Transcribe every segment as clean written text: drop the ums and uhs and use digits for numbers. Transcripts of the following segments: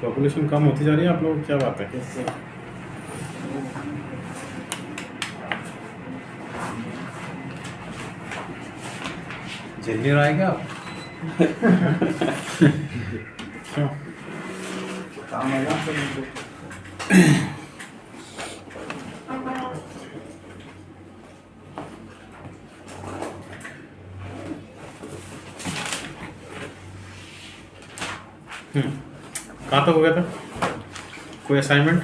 Population कम होती जा रही है आप लोग, क्या बात है? कैसे झेल नहीं रहा है क्या आप? क्यों? काम है ना कहाँ तक हो गया था? कोई असाइनमेंट?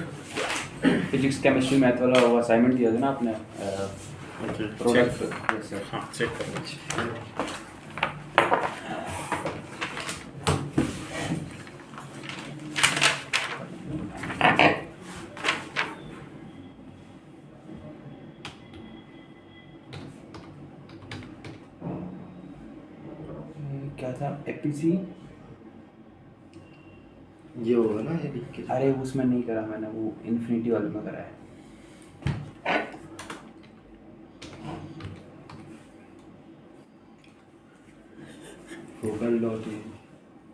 फिजिक्स केमिस्ट्री मैथ वाला वो असाइनमेंट दिया था ना आपने ओके, प्रोडक्ट चेक। जैसे हाँ, चेक कर लीजिए। क्या था एपीसी। ये होगा ना ये लिख के। अरे उसमें नहीं करा मैंने, वो इन्फिनिटी वाले में करा है। Focal dot in.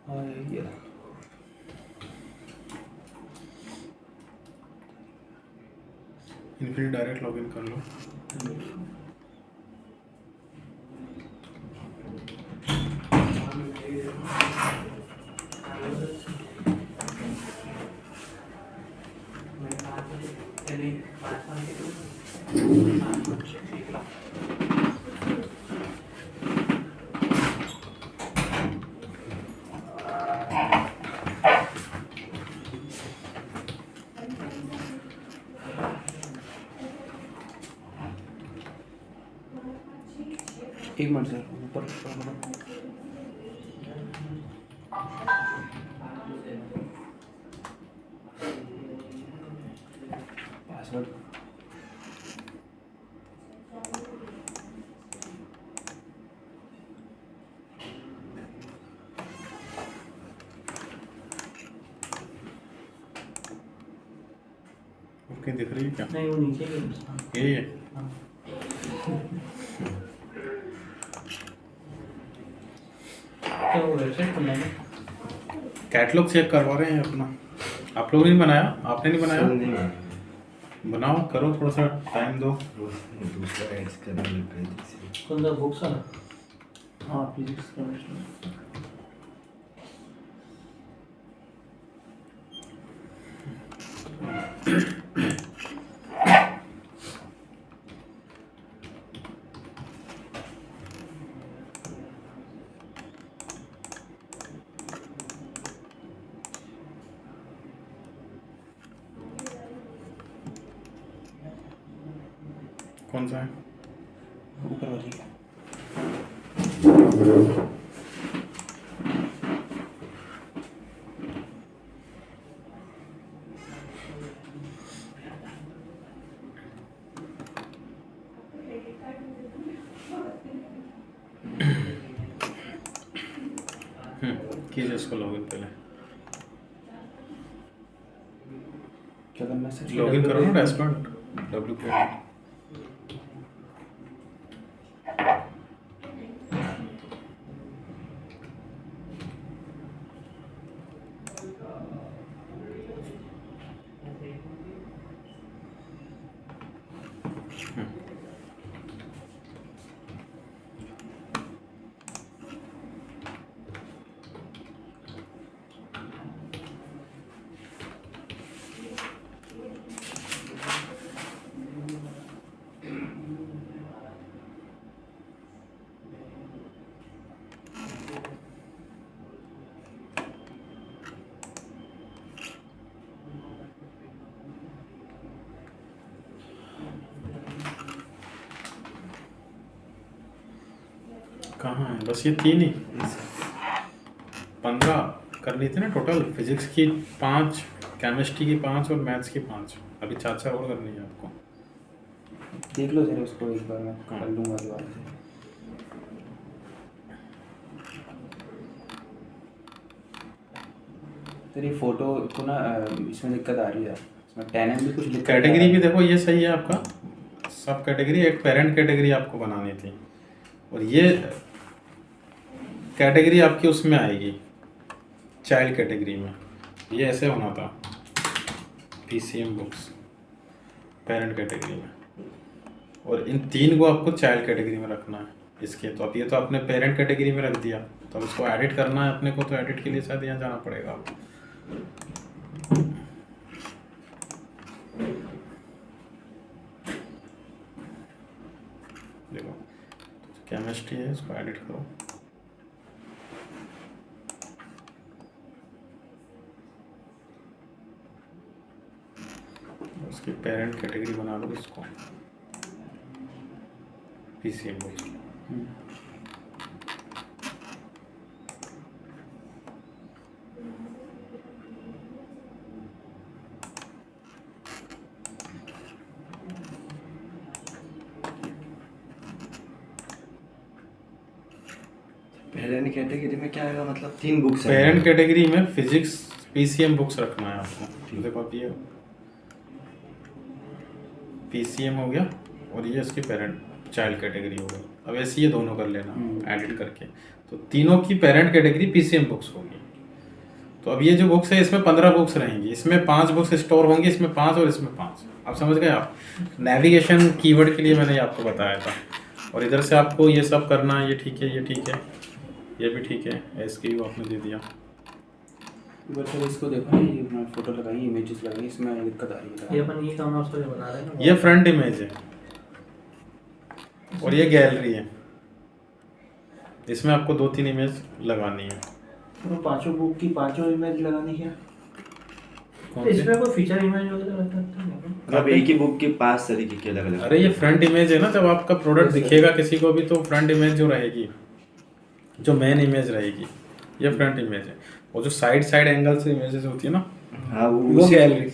हाँ ये इनफिनिटी डायरेक्ट लॉगिन कर लो। एक मिनट सर, ऊपर पासवर्ड ओके, दिख रही है क्या? नहीं, वो नीचे यही है। क्या वो वेबसाइट खुलना है? कैटलॉग चेक करवा रहे हैं अपना। आप लोगों ने नहीं बनाया? आपने नहीं बनाया? नहीं बनाया। बनाओ, करो, थोड़ा सा टाइम दो। वो दूसरा ऐड करने लग गया जैसे। कौन सा बुक्स वाला? हाँ फिजिक्स केमिस्ट्री। कौन सा है? ऊपर वाली है। कीजिए इसको लॉगिन पहले। क्या करना है सर? लॉगिन करो ना डैशबोर्ड, WP। कहाँ है? बस ये 3 ही? 15 करनी थी ना टोटल। फिजिक्स की 5, केमिस्ट्री की 5 और मैथ्स की 5। अभी 4 और करनी है आपको। देख लो सर उसको एक बार, मैं कर लूँगा दोबारा से। सर ये फोटो को ना इसमें दिक्कत आ रही है, इसमें 10M भी कुछ दिक्कत कैटेगरी भी देखो, ये सही है आपका। सब कैटेगरी, एक पेरेंट कैटेगरी आपको बनानी थी, और ये कैटेगरी आपकी उसमें आएगी चाइल्ड कैटेगरी में। ये ऐसे होना था PCM बुक्स पेरेंट कैटेगरी में, और इन 3 को आपको चाइल्ड कैटेगरी में रखना है इसके। तो अब ये तो आपने पेरेंट कैटेगरी में रख दिया, तो अब इसको एडिट करना है अपने को, तो एडिट के लिए शायद यहाँ जाना पड़ेगा आपको। देखो केमिस्ट्री है, इसको एडिट करो। उसकी पेरेंट कैटेगरी बना दो इसको PCM बुक्स। पेरेंट कैटेगरी में क्या आएगा, मतलब 3 बुक्स हैं। पेरेंट कैटेगरी में फिजिक्स PCM बुक्स रखना है आपको। देखो अब ये PCM हो गया और ये इसकी पेरेंट चाइल्ड कैटेगरी हो गई। अब ऐसे ये दोनों कर लेना एडिट करके, तो तीनों की पेरेंट कैटेगरी PCM बुक्स होगी। तो अब ये जो बुक्स है इसमें 15 बुक्स रहेंगी, इसमें 5 बुक्स स्टोर होंगी, इसमें 5 और इसमें 5। आप समझ गए आप? नेविगेशन कीवर्ड के लिए मैंने आपको बताया था। और इधर से आपको ये सब करना है, ये ठीक है, ये ठीक है, ये भी ठीक है, SKU आपने दे दिया। सर इसको देखो ना, ये अपना फोटो लगाई, इमेजेस लगाई, इसमें दिक्कत आ रही है। ये अपन ई-कॉमर्स का जो बना रहे हैं ना, ये फ्रंट इमेज है और ये गैलरी है, इसमें आपको 2-3 इमेज लगानी है। तो पांचों बुक की पांचों इमेज लगानी है। कौन से? इसमें कोई फीचर इमेज वगैरह रहता है? मतलब एक ही बुक के 5 तरीके के अलग अलग। अरे ये फ्रंट इमेज है ना, जब आपका प्रोडक्ट दिखेगा किसी को भी तो फ्रंट इमेज जो रहेगी, जो मेन इमेज रहेगी, ये फ्रंट इमेज है। वो जो साइड एंगल से इमेजेस होती है ना, हाँ, वो उसी गैलरी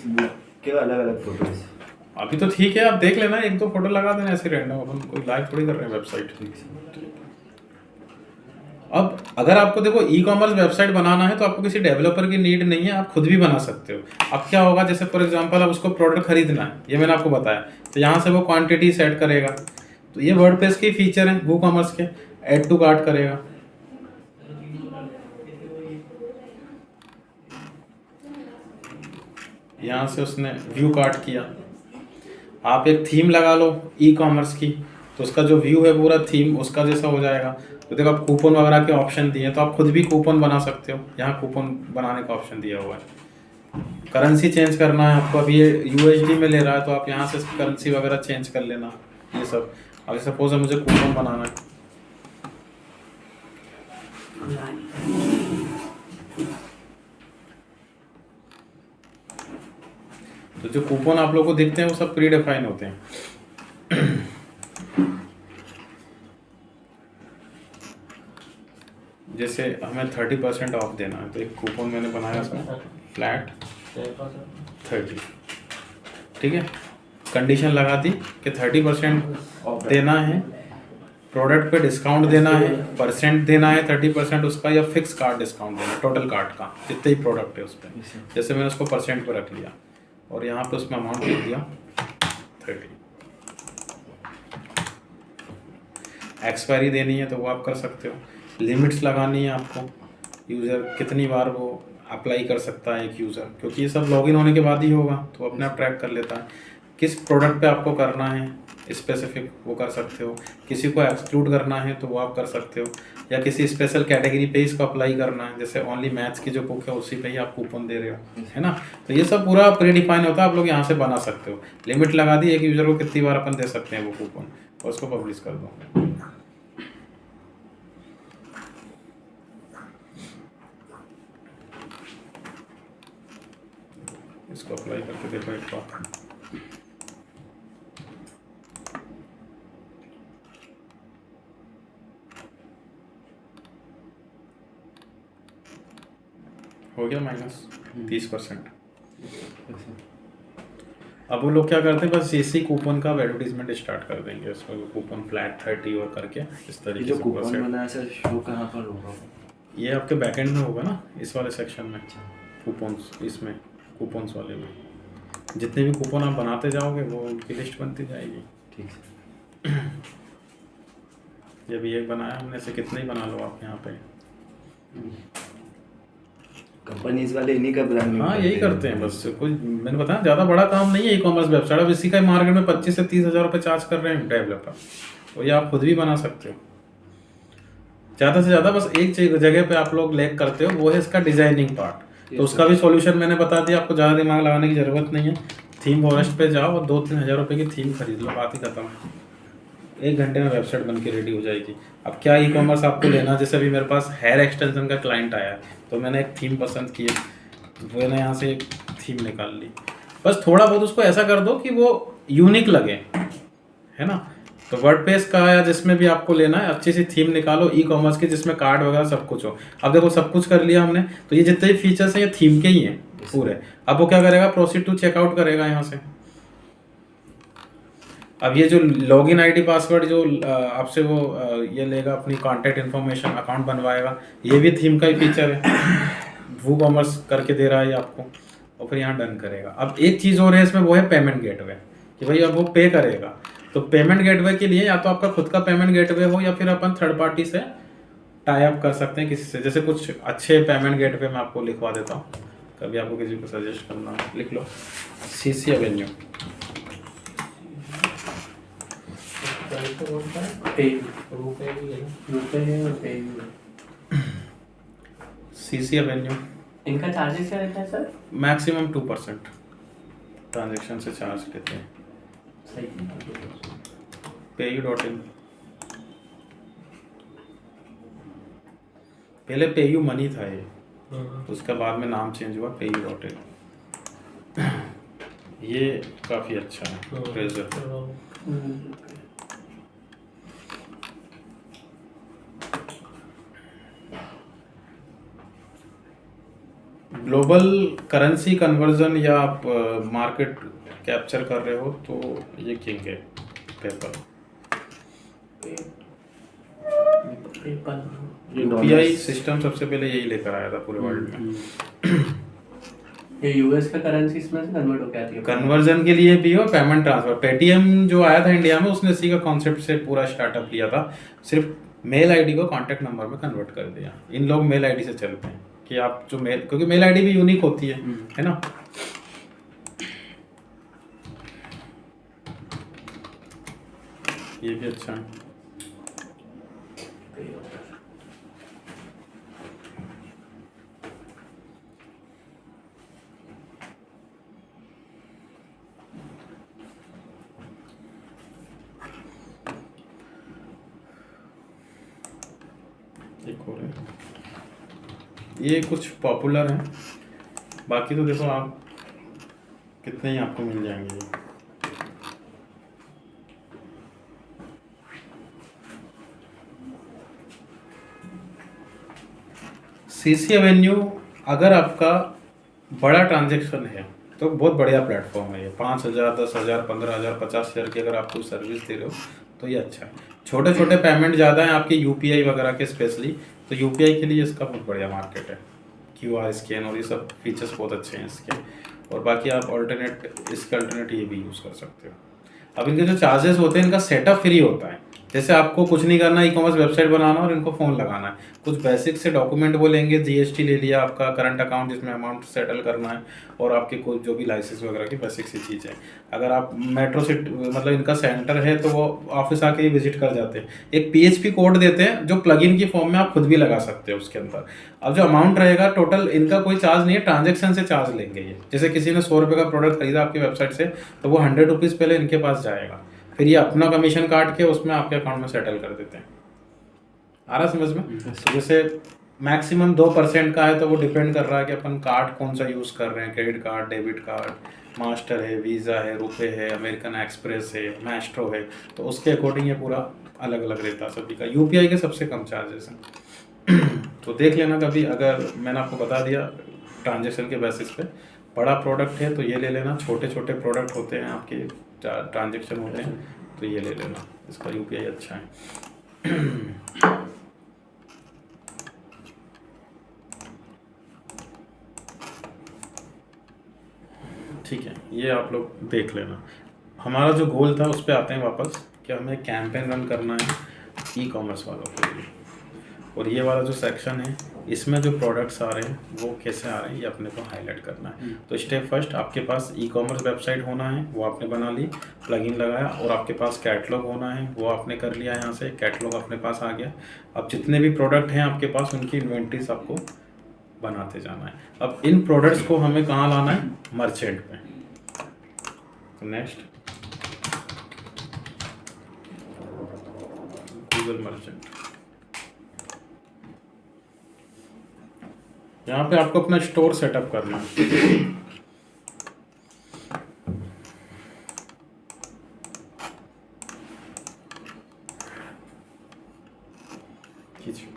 के अलग अलग फोटोज। अभी तो ठीक है, आप देख लेना, 1-2 फोटो लगा देना ऐसे रैंडम, अपन कोई लाइव थोड़ी कर रहे हैं वेबसाइट। अब अगर आपको देखो ई-कॉमर्स वेबसाइट बनाना है तो आपको किसी डेवलपर की नीड नहीं है, आप खुद भी बना सकते हो। अब क्या होगा, जैसे फॉर एग्जांपल अब उसको प्रोडक्ट खरीदना है, ये मैंने आपको बताया, तो यहाँ से वो क्वांटिटी सेट करेगा। तो ये वर्डप्रेस के फीचर हैं वूकॉमर्स के, ऐड टू कार्ट करेगा। यहाँ से उसने व्यू कार्ट किया। आप एक थीम लगा लो ई-कॉमर्स की, तो उसका जो व्यू है पूरा थीम उसका जैसा हो जाएगा। तो देखो आप कूपन वगैरह के ऑप्शन दिए हैं, तो आप खुद भी कूपन बना सकते हो। यहाँ कूपन बनाने का ऑप्शन दिया हुआ है। करेंसी चेंज करना है आपको, अभी ये USD में ले रहा है तो आप यहाँ से करेंसी वगैरह चेंज कर लेना, ये सब। अभी सपोज है मुझे कूपन बनाना है, तो जो कूपन आप लोगों को दिखते हैं वो सब प्री डिफाइन होते हैं। जैसे हमें 30% ऑफ देना है, तो एक कूपन मैंने बनाया इसमें फ्लैट 30, ठीक है। कंडीशन लगा दी कि 30% देना है, प्रोडक्ट पे डिस्काउंट देना है, परसेंट देना है 30% उसका, या फिक्स कार्ड डिस्काउंट देना है टोटल कार्ड का, जितने ही प्रोडक्ट है उस पर। जैसे मैंने उसको परसेंट पे रख लिया और यहाँ पे उसमें अमाउंट लिख दिया 30। एक्सपायरी देनी है तो वो आप कर सकते हो। लिमिट्स लगानी है आपको, यूज़र कितनी बार वो अप्लाई कर सकता है एक यूज़र, क्योंकि ये सब लॉगिन होने के बाद ही होगा, तो अपने आप ट्रैक कर लेता है। किस प्रोडक्ट पे आपको करना है स्पेसिफिक, वो कर सकते हो। किसी को एक्सक्लूड करना है तो वो आप कर सकते हो, या किसी स्पेशल कैटेगरी पे इसको अप्लाई करना है, जैसे ओनली मैथ्स की जो बुक है उसी पे ही आप कूपन दे रहे हो, है ना। तो ये सब पूरा प्री डिफाइन होता है, आप लोग यहाँ से बना सकते हो। लिमिट लगा दी, एक यूज़र को कितनी बार अपन दे सकते हैं वो कूपन, और उसको पब्लिश कर दो। इसको अप्लाई करके देखो एक बार। हो गया -30%। अब वो लोग क्या करते हैं, बस इसी कूपन का एडवर्टीजमेंट स्टार्ट कर देंगे, उसमें कूपन फ्लैट 30 और करके इस तरीके जो से कूपन पूरा बनाया सर, शो कहाँ पर होगा? ये आपके बैकएंड में होगा ना, इस वाले सेक्शन में कूपन्स, इसमें कूपन्स वाले में जितने भी कूपन आप बनाते जाओगे वो उनकी लिस्ट बनती जाएगी। ठीक है। जब ये बनाया हमने से कितने ही बना लो आप यहाँ पे। कब पनीस वाले इन्हीं का ब्रांड हाँ यही करते हैं बस। कोई मैंने बताया ज़्यादा बड़ा काम नहीं है ई कॉमर्स वेबसाइट। अब इसी का मार्केट में 25 से 30 हज़ार रुपये चार्ज कर रहे हैं डेवलपर, तो ये आप खुद भी बना सकते हो। ज़्यादा से ज़्यादा बस एक जगह पे आप लोग लैग करते हो, वो है इसका डिजाइनिंग पार्ट। तो उसका भी सॉल्यूशन मैंने बता दिया, आपको ज़्यादा दिमाग लगाने की ज़रूरत नहीं है। थीम फॉरेस्ट पे जाओ और 2-3 हज़ार रुपये की थीम खरीद लो, बात ही खत्म है। 1 घंटे में वेबसाइट बन के रेडी हो जाएगी। अब क्या ई कॉमर्स आपको लेना, जैसे अभी मेरे पास हेयर एक्सटेंशन का क्लाइंट आया, तो मैंने एक थीम पसंद की, तो मैंने यहाँ से एक थीम निकाल ली। बस थोड़ा बहुत उसको ऐसा कर दो कि वो यूनिक लगे, है ना। तो वर्डप्रेस का या जिसमें भी आपको लेना है, अच्छी सी थीम निकालो ई कॉमर्स की, जिसमें कार्ड वगैरह सब कुछ हो। अब देखो सब कुछ कर लिया हमने, तो ये जितने भी फीचर्स हैं ये थीम के ही हैं पूरे। अब वो क्या करेगा, प्रोसीड टू चेकआउट करेगा यहाँ से। अब ये जो लॉगिन आईडी पासवर्ड जो आपसे वो ये लेगा, अपनी कॉन्टैक्ट इन्फॉर्मेशन, अकाउंट बनवाएगा, ये भी थीम का ही फीचर है। वो कॉमर्स करके दे रहा है ये आपको, और फिर यहाँ डन करेगा। अब एक चीज़ और है इसमें, वो है पेमेंट गेटवे, कि भाई अब वो पे करेगा। तो पेमेंट गेटवे के लिए या तो आपका खुद का पेमेंट गेटवे हो, या फिर अपन थर्ड पार्टी से टाई अप कर सकते हैं किसी से। जैसे कुछ अच्छे पेमेंट गेटवे मैं आपको लिखवा देता हूँ, कभी आपको किसी को सजेस्ट करना हो, लिख लो CC एवेन्यू। CC एवेन्यू इनका चार्जेस क्या रहता है सर? मैक्सिमम 2% ट्रांजेक्शन से चार्ज लेते हैं। सही। payu.in, पहले पेयू मनी था ये, उसका बाद में नाम चेंज हुआ payu.in। ये काफ़ी अच्छा है ट्रेजर। ग्लोबल करेंसी कन्वर्जन या आप मार्केट कैप्चर कर रहे हो, तो ये किंग है पेपर। UPI सिस्टम सबसे पहले यही लेकर आया था पूरे वर्ल्ड में। ये यूएस का करेंसी इसमें से कन्वर्ट हो गया था। कन्वर्जन के लिए भी हो, पेमेंट ट्रांसफर। पेटीएम जो आया था इंडिया में, उसने इसी का कॉन्सेप्ट से पूरा स्टार्टअप लिया था। सिर्फ मेल आईडी को कॉन्टैक्ट नंबर में कन्वर्ट कर दिया। इन लोग मेल आईडी से चलते हैं कि आप जो मेल, क्योंकि मेल आईडी भी यूनिक होती है ना। ये भी अच्छा है। एक और है, ये कुछ पॉपुलर हैं, बाकी तो देखो आप कितने ही आपको मिल जाएंगे। CC एवेन्यू अगर आपका बड़ा ट्रांजैक्शन है तो बहुत बढ़िया प्लेटफॉर्म है ये। 5,000, 10,000, 15,000, 50,000 की अगर आप कोई सर्विस दे रहे हो तो ये अच्छा है। छोटे छोटे पेमेंट ज़्यादा हैं आपके UPI वगैरह के स्पेशली, तो UPI के लिए इसका बहुत बढ़िया मार्केट है। QR स्कैन और ये सब फीचर्स बहुत अच्छे हैं इसके। और बाकी आप इसके अल्टरनेट ये भी यूज़ कर सकते हो। अब इनके जो चार्जेस होते हैं, इनका सेटअप फ्री होता है। जैसे आपको कुछ नहीं करना, ई कॉमर्स वेबसाइट बनाना और इनको फ़ोन लगाना है। कुछ बेसिक से डॉक्यूमेंट वो लेंगे, GST ले लिया, आपका करंट अकाउंट जिसमें अमाउंट सेटल करना है, और आपके कुछ जो भी लाइसेंस वगैरह की बेसिक सी चीज़ है। अगर आप मेट्रो सिटी मतलब इनका सेंटर है तो वो ऑफिस आके ही विजिट कर जाते हैं। एक PHP कोड देते हैं जो प्लगइन की फॉर्म में आप खुद भी लगा सकते हो उसके अंदर। अब जो अमाउंट रहेगा टोटल, इनका कोई चार्ज नहीं है, ट्रांजेक्शन से चार्ज लेंगे ये। जैसे किसी ने 100 रुपये का प्रोडक्ट खरीदा आपकी वेबसाइट से, तो वो 100 रुपीज़ पहले इनके पास जाएगा, फिर ये अपना कमीशन काट के उसमें आपके अकाउंट में सेटल कर देते हैं। आ रहा समझ में? तो जैसे मैक्सिमम 2% का है, तो वो डिपेंड कर रहा है कि अपन कार्ड कौन सा यूज़ कर रहे हैं। Credit card, debit card, master है, वीज़ा है, रुपए है, अमेरिकन एक्सप्रेस है, मैस्ट्रो है, तो उसके अकॉर्डिंग ये पूरा अलग अलग रहता है सभी का। UPI के सबसे कम चार्जेस हैं। तो देख लेना कभी, अगर मैंने आपको बता दिया ट्रांजेक्शन के बेसिस पे। बड़ा प्रोडक्ट है तो ये ले लेना, छोटे छोटे प्रोडक्ट होते हैं आपके ट्रांजेक्शन होते हैं तो ये ले लेना, इसका UPI अच्छा है। ठीक है, ये आप लोग देख लेना। हमारा जो गोल था उस पर आते हैं वापस, कि हमें कैंपेन रन करना है ई कॉमर्स वालों के लिए। और ये वाला जो सेक्शन है इसमें जो प्रोडक्ट्स आ रहे हैं वो कैसे आ रहे हैं ये अपने को हाईलाइट करना है। तो स्टेप फर्स्ट आपके पास ई कॉमर्स वेबसाइट होना है, वो आपने बना ली, प्लगइन लगाया, और आपके पास कैटलॉग होना है, वो आपने कर लिया। यहाँ से कैटलॉग अपने पास आ गया। अब जितने भी प्रोडक्ट हैं आपके पास उनकी इन्वेंट्रीज आपको बनाते जाना है। अब इन प्रोडक्ट्स को हमें कहाँ लाना है? मर्चेंट पे। Next Google merchant. यहाँ पे आपको अपना स्टोर सेटअप करना है। खींचिए।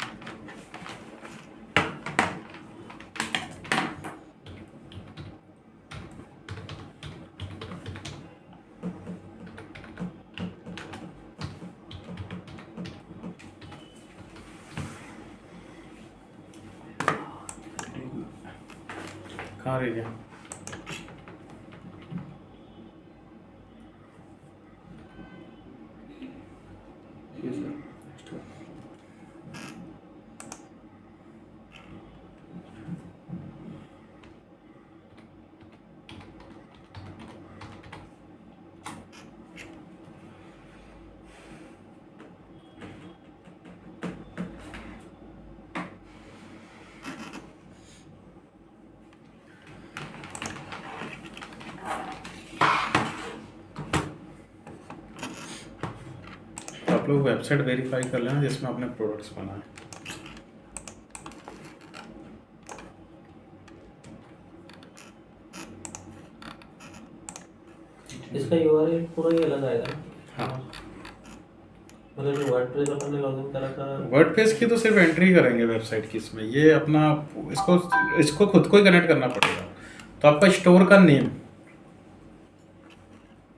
कहाँ रह गया? ये सर एक्स्ट्रा आप लोग वेबसाइट वेरीफाई कर लेना जिसमें आपने प्रोडक्ट्स बनाए। इसका यूआरएल पूरा ही अलग आएगा ना? हाँ, मतलब जो वर्डप्रेस अपन ने लॉगिन करा था वर्डप्रेस की तो सिर्फ एंट्री करेंगे वेबसाइट की। इसमें ये अपना इसको खुद को ही कनेक्ट करना पड़ेगा। तो आपका स्टोर का नेम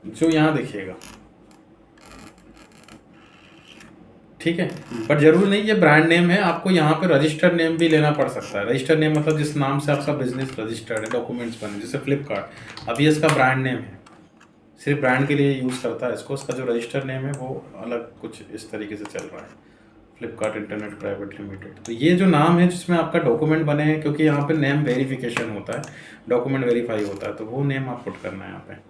जो यहाँ देखिएगा, ठीक है, बट जरूर नहीं ये ब्रांड नेम है। आपको यहाँ पे रजिस्टर्ड नेम भी लेना पड़ सकता है। रजिस्टर्ड नेम मतलब जिस नाम से आपका बिजनेस रजिस्टर्ड है, डॉक्यूमेंट्स बने, जैसे फ्लिपकार्ट, अभी इसका ब्रांड नेम है, सिर्फ ब्रांड के लिए यूज़ करता है इसको। इसका जो रजिस्टर्ड नेम है वो अलग कुछ इस तरीके से चल रहा है, फ्लिपकार्ट इंटरनेट प्राइवेट लिमिटेड। तो ये जो नाम है जिसमें आपका डॉक्यूमेंट बने हैं, क्योंकि यहाँ पे नेम वेरिफिकेशन होता है, डॉक्यूमेंट वेरीफाई होता है, तो वो नेम आप पुट करना है यहाँ पे।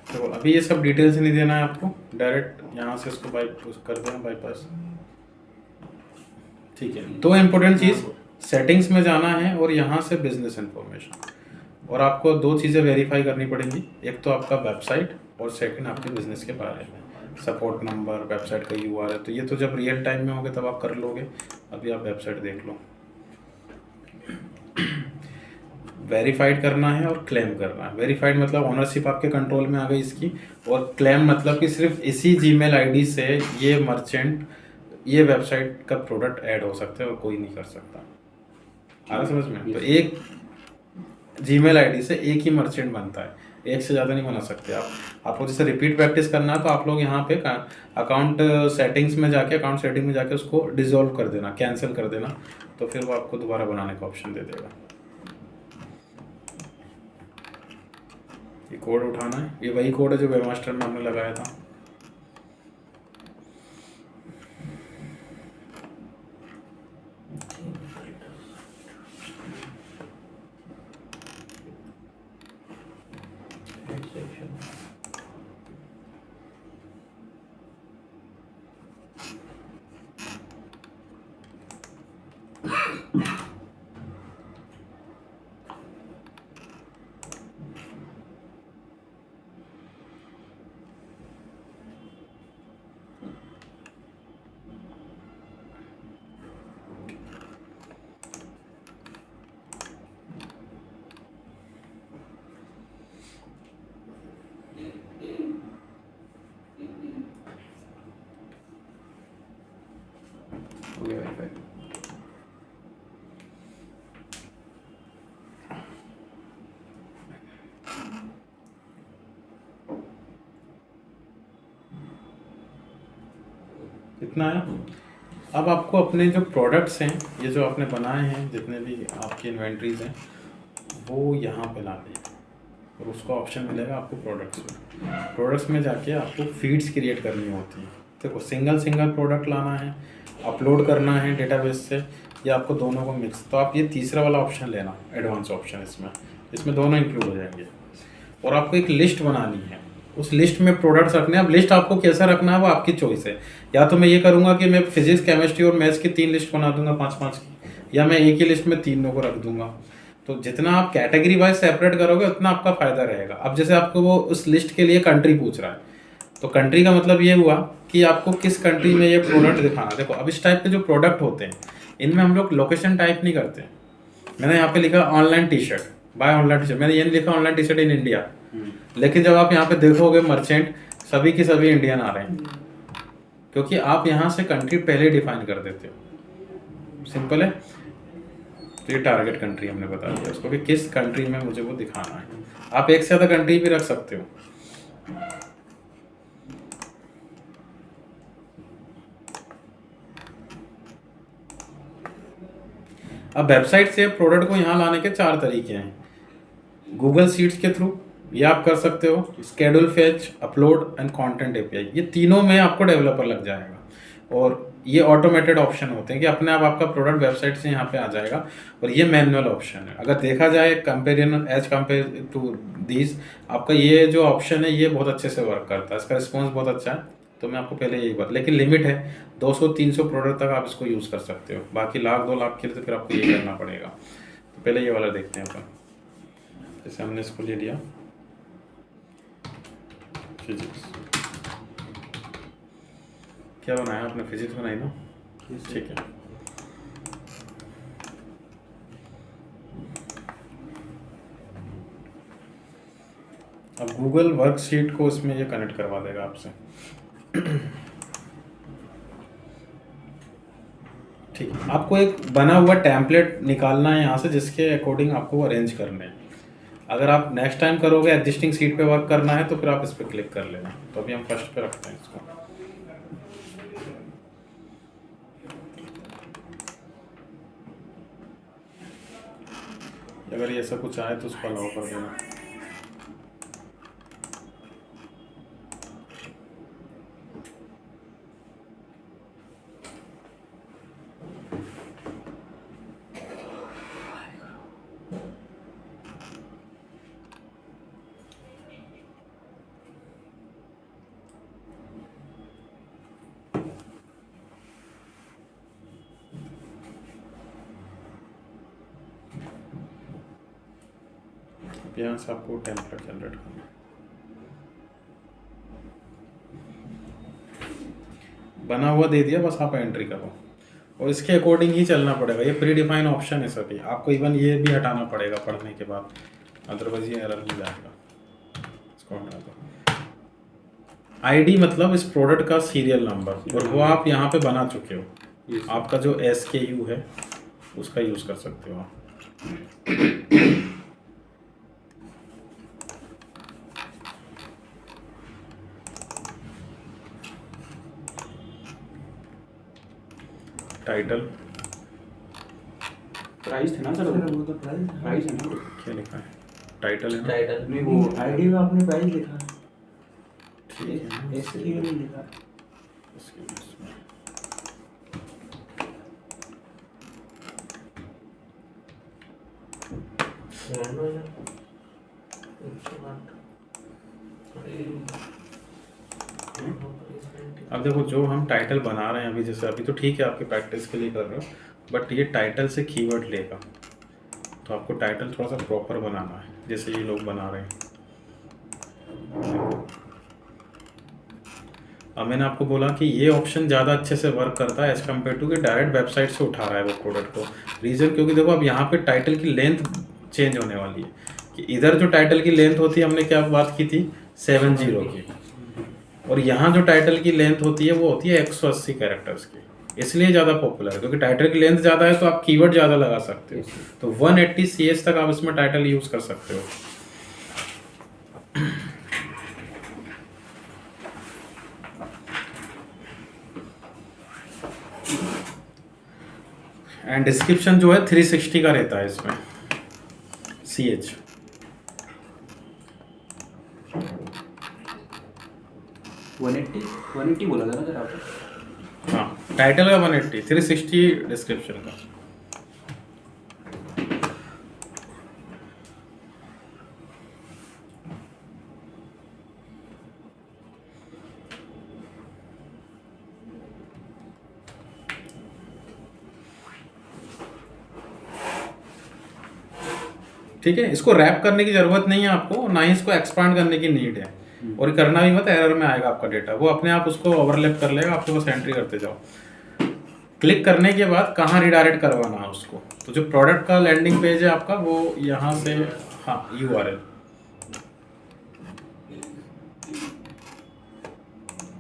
तो अभी ये सब डिटेल्स नहीं देना है आपको, डायरेक्ट यहाँ से इसको कर देना बाईपास। ठीक है, दो इम्पोर्टेंट चीज़, सेटिंग्स में जाना है और यहाँ से बिजनेस इन्फॉर्मेशन। और आपको दो चीज़ें वेरीफाई करनी पड़ेंगी, एक तो आपका वेबसाइट और सेकंड आपके बिजनेस के बारे में, सपोर्ट नंबर, वेबसाइट का यूआरएल। तो ये तो जब रियल टाइम में होगे तब आप कर लोगे। अभी आप वेबसाइट देख लो। वेरीफाइड करना है और क्लेम करना है। वेरीफाइड मतलब ओनरशिप आपके कंट्रोल में आ गई इसकी, और क्लेम मतलब कि सिर्फ इसी जीमेल आईडी से ये मर्चेंट, ये वेबसाइट का प्रोडक्ट ऐड हो सकते हैं और कोई नहीं कर सकता। आ रहा समझ में? तो एक जीमेल आईडी से एक ही मर्चेंट बनता है, एक से ज़्यादा नहीं बना सकते आप। आपको जैसे रिपीट प्रैक्टिस करना है तो आप लोग यहाँ पे अकाउंट सेटिंग्स में जाके, अकाउंट सेटिंग में जाके उसको डिसॉल्व कर देना, कैंसिल कर देना, तो फिर वो आपको दोबारा बनाने का ऑप्शन दे देगा। ये कोड उठाना है, ये वही कोड है जो वेबमास्टर में हमने लगाया था। हो गया वेरीफाई। इतना है। अब आपको अपने जो प्रोडक्ट्स हैं, ये जो आपने बनाए हैं, जितने भी आपकी इन्वेंट्रीज हैं, वो यहाँ पे लानी है और उसका ऑप्शन मिलेगा आपको प्रोडक्ट्स में जाके आपको फीड्स क्रिएट करनी होती है। देखो सिंगल प्रोडक्ट लाना है, अपलोड करना है डेटाबेस से, या आपको दोनों को मिक्स। तो आप ये तीसरा वाला ऑप्शन लेना, एडवांस ऑप्शन, इसमें दोनों इंक्लूड हो जाएंगे। और आपको एक लिस्ट बनानी है, उस लिस्ट में प्रोडक्ट्स रखने हैं। अब लिस्ट आपको कैसा रखना है वो आपकी चॉइस है। या तो मैं ये करूँगा कि मैं फिजिक्स, केमिस्ट्री और मैथ्स की 3 लिस्ट बना दूंगा 5-5 की, या मैं एक ही लिस्ट में तीनों को रख दूंगा। तो जितना आप कैटेगरी वाइज सेपरेट करोगे उतना आपका फ़ायदा रहेगा। अब जैसे आपको वो उस लिस्ट के लिए कंट्री पूछ रहा है, तो कंट्री का मतलब ये हुआ कि आपको किस कंट्री में ये प्रोडक्ट दिखाना। देखो अब इस टाइप के जो प्रोडक्ट होते हैं, इनमें हम लोग लोकेशन टाइप नहीं करते। मैंने यहाँ पे लिखा online T shirt, buy online T shirt, मैंने ये नहीं लिखा online T shirt in India. लेकिन जब आप यहाँ पे देखोगे मर्चेंट सभी की सभी इंडियन आ रहे हैं, क्योंकि आप यहाँ से कंट्री पहले डिफाइन कर देते हो। सिंपल है। तो ये टारगेट कंट्री हमने बता दिया उसको कि किस कंट्री में मुझे वो दिखाना है। आप एक से ज़्यादा कंट्री भी रख सकते हो। अब वेबसाइट से प्रोडक्ट को यहाँ लाने के 4 तरीके हैं। गूगल शीट्स के थ्रू ये आप कर सकते हो, schedule, fetch, upload and content API, ये तीनों में आपको डेवलपर लग जाएगा। और ये ऑटोमेटेड ऑप्शन होते हैं कि अपने आप आपका प्रोडक्ट वेबसाइट से यहाँ पे आ जाएगा। और ये मैनुअल ऑप्शन है। अगर देखा जाए comparison as compared to these, आपका ये जो ऑप्शन है ये बहुत अच्छे से वर्क करता है, इसका रिस्पॉन्स बहुत अच्छा है। तो मैं आपको पहले यही बात, लेकिन लिमिट है 200-300 प्रोडक्ट तक आप इसको यूज़ कर सकते हो। बाकी 1,00,000-2 लाख के लिए तो फिर आपको ये करना पड़ेगा। तो पहले ये वाला देखते हैं अपन। जैसे हमने इसको ले लिया फिजिक्स, क्या बनाया आपने? फिजिक्स बनाई ना, ठीक है। अब गूगल वर्कशीट को इसमें ये कनेक्ट करवा देगा आपसे। ठीक है, आपको एक बना हुआ टेम्पलेट निकालना है यहाँ से, जिसके अकॉर्डिंग आपको वो अरेंज करने हैं। अगर आप नेक्स्ट टाइम करोगे एग्जिस्टिंग सीट पे वर्क करना है तो फिर आप इस पर क्लिक कर लेना। तो अभी हम फर्स्ट पे रखते हैं इसको। अगर ये ऐसा कुछ आए तो उसको अलाउ कर देना। यहाँ से आपको टेम्पलेट जनरेट करना है। बना हुआ दे दिया, बस आप एंट्री करो और इसके अकॉर्डिंग ही चलना पड़ेगा। ये प्री डिफाइन ऑप्शन है सभी, आपको इवन ये भी हटाना पड़ेगा पढ़ने के बाद, अदरवाइज ये एरर नहीं जाएगा। इसको हटा दो। आईडी मतलब इस प्रोडक्ट का सीरियल नंबर, और वो आप यहाँ पे बना चुके हो। आपका जो SKU है उसका यूज़ कर सकते हो आप। टाइटल, प्राइस थे ना सर, वो तो प्राइस है ना। क्या लिखा है? टाइटल है ना? टाइटल नहीं वो आईडी में आपने प्राइस लिखा है, ठीक है ना? SKU नहीं लिखा। इसके इसमें अब देखो जो हम टाइटल बना रहे हैं अभी, जैसे अभी तो ठीक है आपके प्रैक्टिस के लिए कर रहे हो, बट ये टाइटल से कीवर्ड लेगा, तो आपको टाइटल थोड़ा सा प्रॉपर बनाना है जैसे ये लोग बना रहे हैं। अब मैंने आपको बोला कि ये ऑप्शन ज़्यादा अच्छे से वर्क करता है एज कम्पेयर टू कि डायरेक्ट वेबसाइट से उठा रहा है वो प्रोडक्ट को। रीज़न क्योंकि देखो अब यहाँ पे टाइटल की लेंथ चेंज होने वाली है कि इधर जो टाइटल की लेंथ होती है, हमने क्या बात की थी 70 की, और यहाँ जो टाइटल की लेंथ होती है वो होती है 180 कैरेक्टर्स की। इसलिए ज़्यादा पॉपुलर है, क्योंकि टाइटल की लेंथ ज़्यादा है तो आप कीवर्ड ज़्यादा लगा सकते हो। तो 180 CH तक आप इसमें टाइटल यूज़ कर सकते हो। एंड डिस्क्रिप्शन जो है 360 का रहता है इसमें, CH। 180 बोला था ना सर आपने? हाँ, टाइटल का 180, 360 डिस्क्रिप्शन का। ठीक है, इसको रैप करने की जरूरत नहीं है आपको, ना ही इसको एक्सपांड करने की नीड है, और करना भी मत, एरर में आएगा आपका डेटा, वो अपने आप उसको ओवरलैप कर लेगा, आपको बस एंट्री करते जाओ। क्लिक करने के बाद कहाँ रिडायरेक्ट करवाना है उसको, तो जो प्रोडक्ट का लैंडिंग पेज है आपका वो यहाँ से, हाँ URL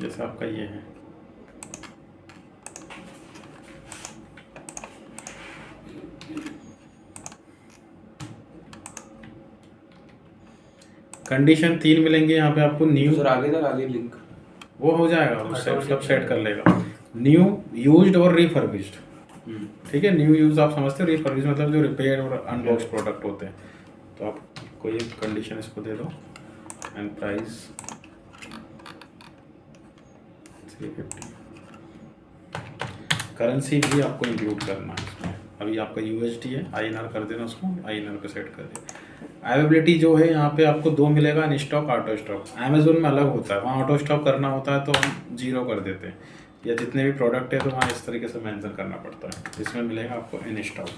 जैसे आपका ये है, कंडीशन 3 मिलेंगे यहाँ पे आपको। न्यू, सर आगे लिंक वो हो जाएगा, वो सब सेट कर लेगा। न्यू, यूज्ड और रिफर्बिश्ड। ठीक है, न्यू यूज आप समझते हो, रिफर्बिश्ड मतलब जो रिपेयर और अनबॉक्स प्रोडक्ट होते हैं। तो आप कोई एक कंडीशन इसको दे दो, एंड प्राइस 350। करेंसी भी आपको इंक्लूड करना है इसमें। अभी आपका USD है, INR कर देना उसको, INR पे सेट कर देना। अवेलेबिलिटी जो है यहाँ पे आपको 2 मिलेगा, in stock, auto stock. Amazon में अलग होता है, वहाँ ऑटो स्टॉक करना होता है तो हम 0 कर देते हैं, या जितने भी प्रोडक्ट है तो वहाँ इस तरीके से मेंशन करना पड़ता है। इसमें मिलेगा आपको इन स्टॉक,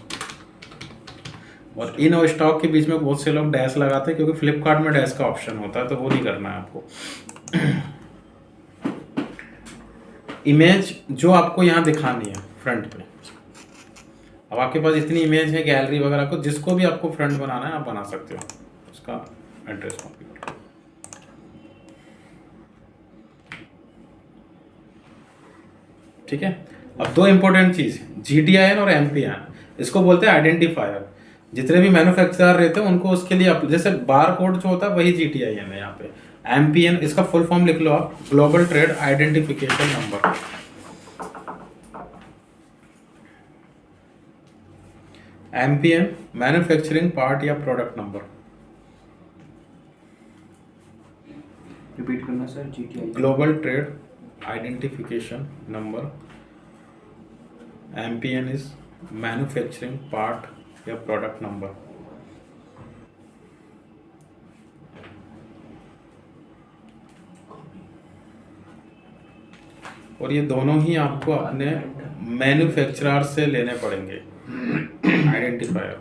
और इन और स्टॉक के बीच में बहुत से लोग डैश लगाते हैं, क्योंकि फ्लिपकार्ट में डैश का ऑप्शन होता है, तो वो नहीं करना है आपको। इमेज जो आपको यहाँ दिखानी है फ्रंट पे, अब आपके पास इतनी इमेज है गैलरी वगैरह को, जिसको भी आपको फ्रंट बनाना है आप बना सकते हो। उसका एड्रेस कॉपी करो, ठीक है। अब 2 इंपॉर्टेंट चीज, GTIN और MPN, इसको बोलते हैं आइडेंटिफायर। जितने भी मैन्युफैक्चरर रहते हैं उनको उसके लिए जैसे बार कोड जो होता है वही GTIN है यहाँ पे। MPN इसका फुल फॉर्म लिख लो आप, global trade identification number. MPN manufacturing part या प्रोडक्ट नंबर। रिपीट करना sir, GTI global trade identification number. MPN is manufacturing part या प्रोडक्ट नंबर। और ये दोनों ही आपको अपने मैन्युफैक्चरर से लेने पड़ेंगे, आइडेंटिफायर।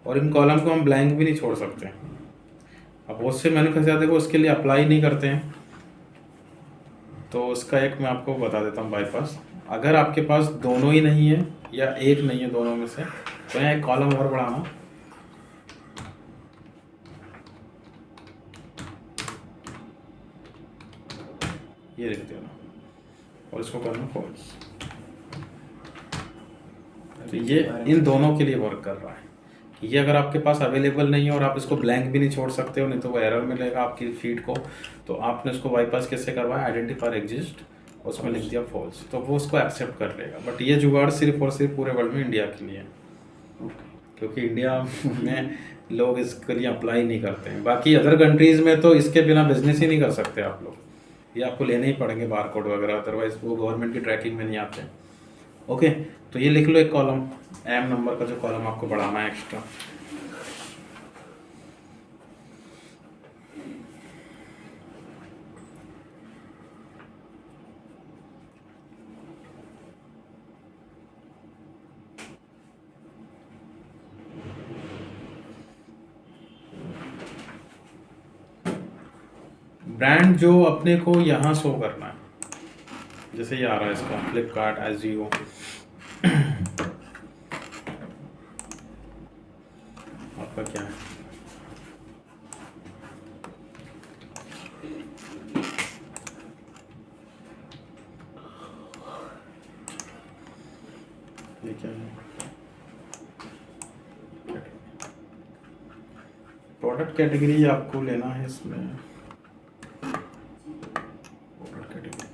और इन कॉलम को हम ब्लैंक भी नहीं छोड़ सकते। अब बहुत से मैन्युफैक्चरर देखो उसके लिए अप्लाई नहीं करते हैं, तो उसका एक मैं आपको बता देता हूँ बाईपास। अगर आपके पास दोनों ही नहीं है या एक नहीं है दोनों में से, तो यहाँ एक कॉलम और बढ़ाना, ये लिख देना, और इसको करना फॉल्स। तो ये इन दोनों के लिए वर्क कर रहा है। ये अगर आपके पास अवेलेबल नहीं है और आप इसको ब्लैंक भी नहीं छोड़ सकते हो, नहीं तो वो एरर मिलेगा आपकी फीड को। तो आपने उसको बाईपास कैसे करवाया, आइडेंटिफायर एग्जिस्ट, उसमें लिख दिया फॉल्स, तो वो उसको एक्सेप्ट कर लेगा। बट ये जुगाड़ सिर्फ और सिर्फ पूरे वर्ल्ड में इंडिया के लिए है, क्योंकि इंडिया में लोग इसके लिए अप्लाई नहीं करते हैं। बाकी अदर कंट्रीज़ में तो इसके बिना बिजनेस ही नहीं कर सकते आप लोग, ये आपको लेने ही पड़ेंगे बारकोड वगैरह, अदरवाइज वो गवर्नमेंट की ट्रैकिंग में नहीं आते। ओके, तो ये लिख लो एक कॉलम, एम नंबर का जो कॉलम आपको बढ़ाना है एक्स्ट्रा। ब्रांड जो अपने को यहाँ शो करना है, जैसे ये आ रहा है इसका फ्लिपकार्ट, एजियो, आपका क्या है, ये क्या है? प्रोडक्ट कैटेगरी आपको लेना है इसमें। प्रोडक्ट कैटेगरी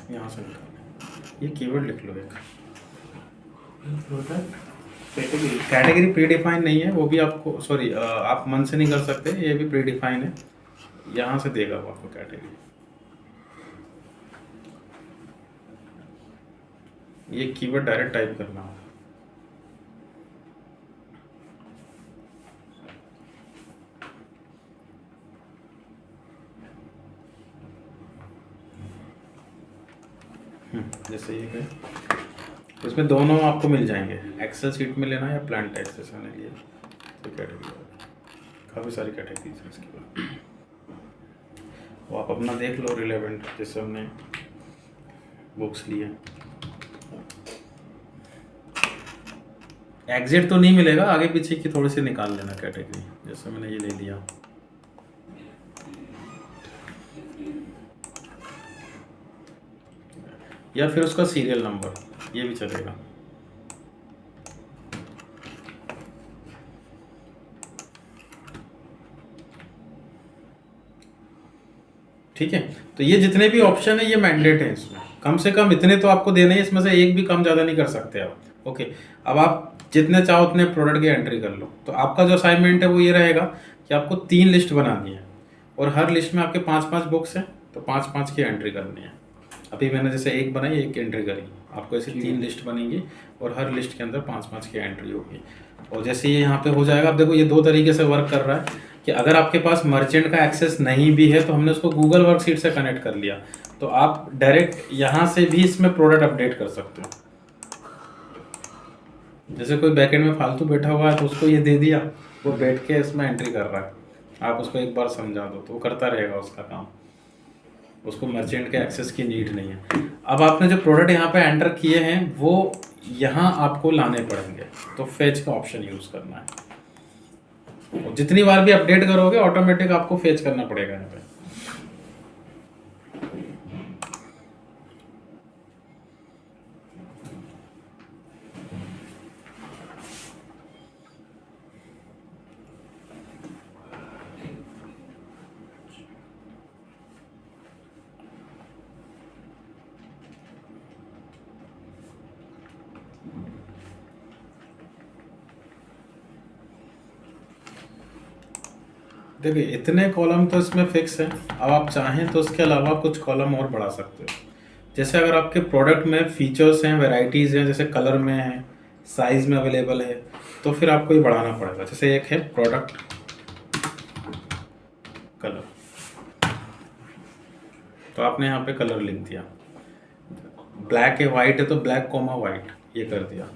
यहाँ से निकालना। ये कीवर्ड लिख लो एक। प्रोडक्ट कैटेगरी प्री डिफाइन नहीं है, वो भी आपको सॉरी आप मन से नहीं कर सकते, ये भी प्री डिफाइन है। यहाँ से देगा वो आपको कैटेगरी। ये कीवर्ड डायरेक्ट टाइप करना होगा। जैसे ये है, तो इसमें दोनों आपको मिल जाएंगे। एक्सेल सीट में लेना या प्लान टेक्स्ट जैसे मैंने लिया, तो कैटेगरी काफ़ी सारी कैटेगरीज है इसके बाद। वो आप अपना देख लो रिलेवेंट, जैसे हमने बुक्स लिए। एग्जिट तो नहीं मिलेगा, आगे पीछे की थोड़ी सी निकाल लेना कैटेगरी, जैसे मैंने ये ले लिया। या फिर उसका सीरियल नंबर, ये भी चलेगा। ठीक है, तो ये जितने भी ऑप्शन है ये मैंडेट है, इसमें कम से कम इतने तो आपको देने हैं, इसमें से एक भी कम ज़्यादा नहीं कर सकते आप। ओके, अब आप जितने चाहो उतने प्रोडक्ट की एंट्री कर लो। तो आपका जो असाइनमेंट है वो ये रहेगा कि आपको 3 लिस्ट बनानी है और हर लिस्ट में आपके 5-5 बुक्स हैं, तो 5-5 की एंट्री करनी है। अभी मैंने जैसे एक बनाई, एक एंट्री करी, आपको ऐसे 3 लिस्ट बनेंगी और हर लिस्ट के अंदर 5-5 की एंट्री होगी। और जैसे ये यहाँ पे हो जाएगा, अब देखो ये 2 तरीके से वर्क कर रहा है कि अगर आपके पास मर्चेंट का एक्सेस नहीं भी है तो हमने उसको गूगल वर्कशीट से कनेक्ट कर लिया, तो आप डायरेक्ट यहाँ से भी इसमें प्रोडक्ट अपडेट कर सकते हो। जैसे कोई बैकएंड में फालतू बैठा हुआ है तो उसको ये दे दिया, वो बैठ के इसमें एंट्री कर रहा है, आप उसको एक बार समझा दो तो वो करता रहेगा उसका काम, उसको मर्चेंट के एक्सेस की नीड नहीं है। अब आपने जो प्रोडक्ट यहाँ पे एंटर किए हैं वो यहाँ आपको लाने पड़ेंगे, तो फेच का ऑप्शन यूज़ करना है। और जितनी बार भी अपडेट करोगे ऑटोमेटिक आपको फेच करना पड़ेगा यहाँ पे। देखिए इतने कॉलम तो इसमें फिक्स है, अब आप चाहें तो उसके अलावा कुछ कॉलम और बढ़ा सकते हो। जैसे अगर आपके प्रोडक्ट में फीचर्स हैं, वैरायटीज़ हैं, जैसे कलर में है, साइज़ में अवेलेबल है, तो फिर आपको ये बढ़ाना पड़ेगा। जैसे एक है प्रोडक्ट कलर, तो आपने यहाँ पे कलर लिख दिया, ब्लैक है वाइट है तो ब्लैक कोमा वाइट ये कर दिया।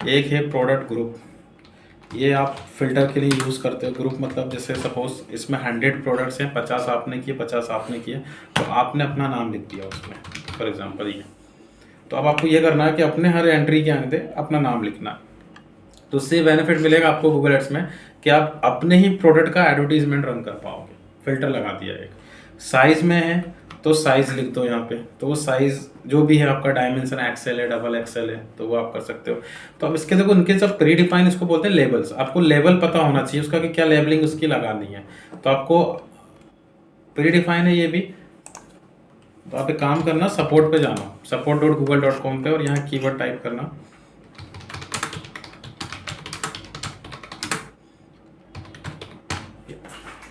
एक है प्रोडक्ट ग्रुप, ये आप फिल्टर के लिए यूज़ करते हो। ग्रुप मतलब जैसे सपोज इसमें 100 प्रोडक्ट्स हैं, 50 आपने किए 50 आपने किए, तो आपने अपना नाम लिख दिया उसमें, फॉर एग्जांपल ये। तो अब आपको ये करना है कि अपने हर एंट्री के आगे अपना नाम लिखना है, तो उससे बेनिफिट मिलेगा आपको गूगल एड्स में कि आप अपने ही प्रोडक्ट का एडवर्टीजमेंट रन कर पाओगे। फिल्टर लगा दिया एक, साइज़ में है तो साइज लिख दो यहाँ पे, तो वो साइज जो भी है आपका डायमेंशन एक्सएल है, डबल एक्सएल है, तो वो आप कर सकते हो। तो अब इसके देखो इनके सब प्री डिफाइन इसको बोलते हैं लेबल्स। आपको लेबल पता होना चाहिए उसका कि क्या लेबलिंग उसकी लगानी है। तो आपको प्री डिफाइन है ये भी। तो आप एक काम करना, सपोर्ट पे जाना, support.google.com पे, और यहाँ कीवर्ड टाइप करना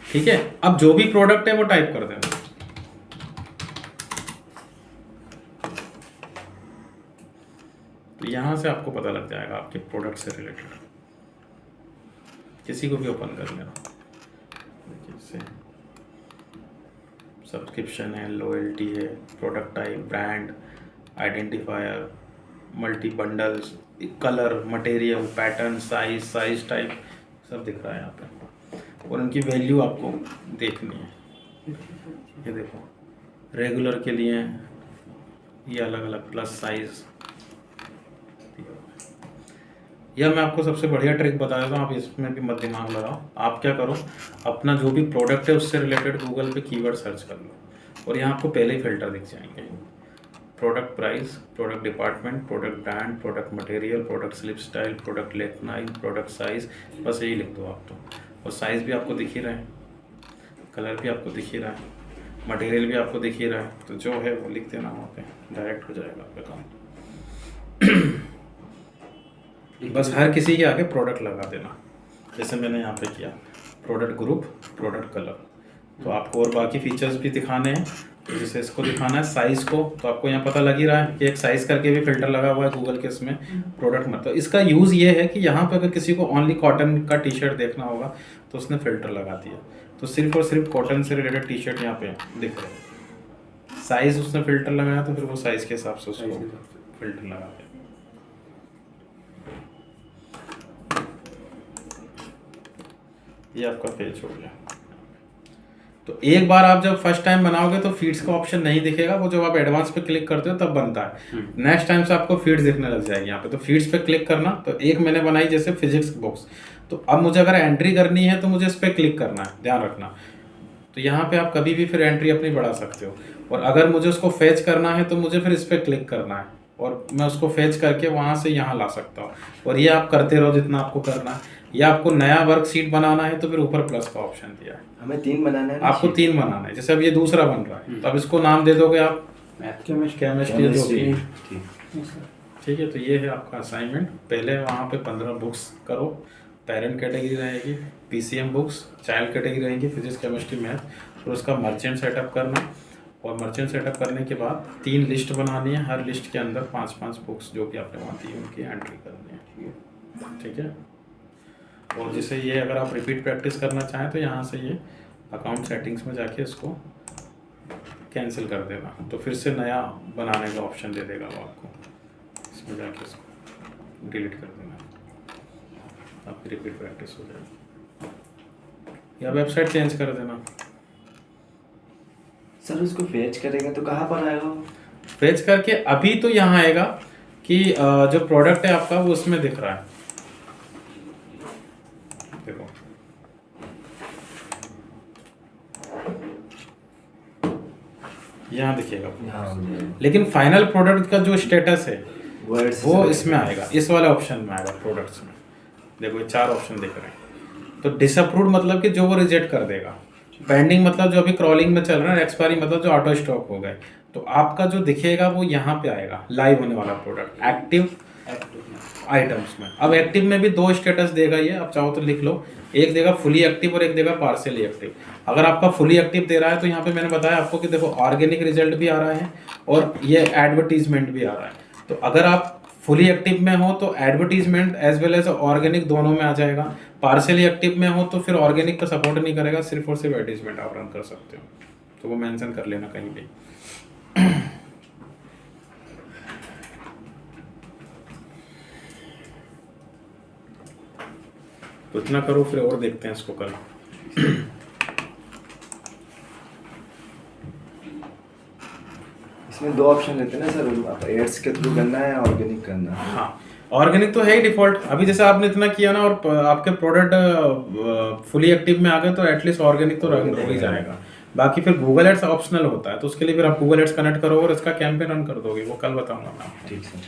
ठीक है। अब जो भी प्रोडक्ट है वो टाइप कर देना। तो यहां से आपको पता लग जाएगा आपके प्रोडक्ट से रिलेटेड। किसी को भी ओपन कर लेना, देखिए सब्सक्रिप्शन है, लॉयल्टी है, product type, brand, identifier, multi bundles, colour, material, pattern, size, size type सब दिख रहा है यहाँ पे। और उनकी वैल्यू आपको देखनी है। ये देखो रेगुलर के लिए ये अलग अलग प्लस साइज। यह मैं आपको सबसे बढ़िया ट्रिक बता देता हूँ, आप इसमें भी मत दिमाग लगाओ। आप क्या करो, अपना जो भी प्रोडक्ट है उससे रिलेटेड गूगल पे कीवर्ड सर्च कर लो और यहाँ आपको पहले ही फिल्टर दिख जाएंगे। Product price, product department, product brand, product material, product slip style, product leg, product size, बस यही लिख दो आप तो। और साइज़ भी आपको दिख ही रहा है, कलर भी आपको दिख ही रहा है, मटेरियल भी आपको दिख ही रहा है। तो जो है वो लिख देना वहाँ पे, डायरेक्ट हो जाएगा आपका काम। बस हर किसी के आगे प्रोडक्ट लगा देना, जैसे मैंने यहाँ पे किया, प्रोडक्ट ग्रुप, प्रोडक्ट कलर। तो आपको और बाकी फीचर्स भी दिखाने हैं, तो जैसे इसको दिखाना है साइज़ को, तो आपको यहाँ पता लग ही रहा है कि एक साइज़ करके भी फिल्टर लगा हुआ है गूगल के इसमें प्रोडक्ट में। तो इसका यूज़ ये है कि यहाँ पे अगर किसी को ओनली कॉटन का टी शर्ट देखना होगा तो उसने फ़िल्टर लगा दिया, तो सिर्फ और सिर्फ कॉटन से रिलेटेड टी शर्ट यहाँ पे दिख रहे हैं। साइज़ उसने फ़िल्टर लगाया तो फिर वो साइज़ के हिसाब से उसको फिल्टर लगा दिया। ये आपका पेज हो गया। तो एक बार आप जब फर्स्ट टाइम बनाओगे तो फीड्स का ऑप्शन नहीं दिखेगा, वो जब आप एडवांस पे क्लिक करते हो तब बनता है। नेक्स्ट टाइम से आपको फीड्स दिखने लग जाएगी यहाँ पे। तो फीड्स पे क्लिक करना, तो एक मैंने बनाई जैसे फिजिक्स बुक्स, तो अब मुझे अगर एंट्री करनी है तो मुझे इस पर क्लिक करना है, ध्यान रखना। तो यहाँ पे आप कभी भी फिर एंट्री अपनी बढ़ा सकते हो। और अगर मुझे उसको फेच करना है तो मुझे फिर इस पर क्लिक करना है और मैं उसको फेच करके वहाँ से यहाँ ला सकता हूँ। और ये आप करते रहो जितना आपको करना है। या आपको नया वर्कशीट बनाना है तो फिर ऊपर प्लस का ऑप्शन दिया है। हमें 3 बनाना है, आपको 3 बनाना है। जैसे अब ये दूसरा बन रहा है तो अब इसको नाम दे दोगे आप केमिस्ट्री जो भी, ठीक है। तो ये है आपका असाइनमेंट। पहले वहाँ पे 15 बुक्स करो, पेरेंट कैटेगरी रहेगी, पीसीएम बुक्स, चाइल्ड कैटेगरी रहेगी, फिजिक्स, केमिस्ट्री, मैथ। फिर उसका मर्चेंट सेटअप करना, और मर्चेंट सेटअप करने के बाद 3 लिस्ट बनानी है, हर लिस्ट के अंदर 5-5 बुक्स जो भी आपने वहाँ दी उनकी एंट्री करनी है, ठीक है। और जैसे ये अगर आप रिपीट प्रैक्टिस करना चाहें तो यहाँ से ये अकाउंट सेटिंग्स में जाके इसको कैंसिल कर देना, तो फिर से नया बनाने का ऑप्शन दे देगा वो आपको। इसमें जाके इसको डिलीट कर देना, आपकी रिपीट प्रैक्टिस हो जाएगी। या वेबसाइट चेंज कर देना। सर उसको फेच करेंगे तो कहाँ पर आएगा? फेच करके अभी तो यहाँ आएगा कि जो प्रोडक्ट है आपका वो उसमें दिख रहा है, देखो यहाँ दिखेगा। लेकिन फाइनल प्रोडक्ट का जो स्टेटस है वो इसमें आएगा, इस वाले ऑप्शन में आएगा, प्रोडक्ट्स में। देखो ये 4 ऑप्शन दिख रहे हैं। तो डिसअप्रूव्ड मतलब कि जो वो रिजेक्ट कर देगा, पेंडिंग मतलब जो अभी क्रॉलिंग में चल रहा है, एक्सपायरी मतलब जो ऑटो स्टॉक हो गए। तो आपका जो दिखेगा वो यहाँ पे आएगा, लाइव होने वाला प्रोडक्ट, एक्टिव आइटम्स में। अब एक्टिव में भी 2 स्टेटस देगा ये, आप चाहो तो लिख लो, एक देगा फुली एक्टिव और एक देगा पार्शियली एक्टिव। अगर आपका फुली एक्टिव दे रहा है तो यहाँ पे मैंने बताया आपको कि देखो ऑर्गेनिक रिजल्ट भी आ रहा है और ये एडवर्टीजमेंट भी आ रहा है। तो अगर आप फुली एक्टिव में हो तो advertisement as well as organic दोनों में आ जाएगा। पार्शियली एक्टिव में हो तो फिर ऑर्गेनिक का सपोर्ट नहीं करेगा, सिर्फ और सिर्फ एडवर्टीजमेंट आप रन कर सकते हो। तो वो मेंशन कर लेना कहीं भी। तो इतना करो, फिर और देखते हैं इसको कल। इसमें 2 ऑप्शन देते हैं ना सर, एड्स के थ्रू करना है, ऑर्गेनिक करना है। हाँ, ऑर्गेनिक तो है ही डिफॉल्ट। अभी जैसे आपने इतना किया ना और आपके प्रोडक्ट फुली एक्टिव में आ गए तो एटलीस्ट ऑर्गेनिक तो रन हो ही जाएगा। बाकी फिर गूगल एड्स ऑप्शनल होता है, तो उसके लिए फिर आप गूगल एड्स कनेक्ट करोगे और इसका कैंपेन रन कर दोगे, वो कल बताऊंगा मैं आपको। ठीक सर।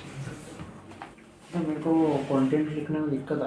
तो मेरे को कंटेंट लिखने में दिक्कत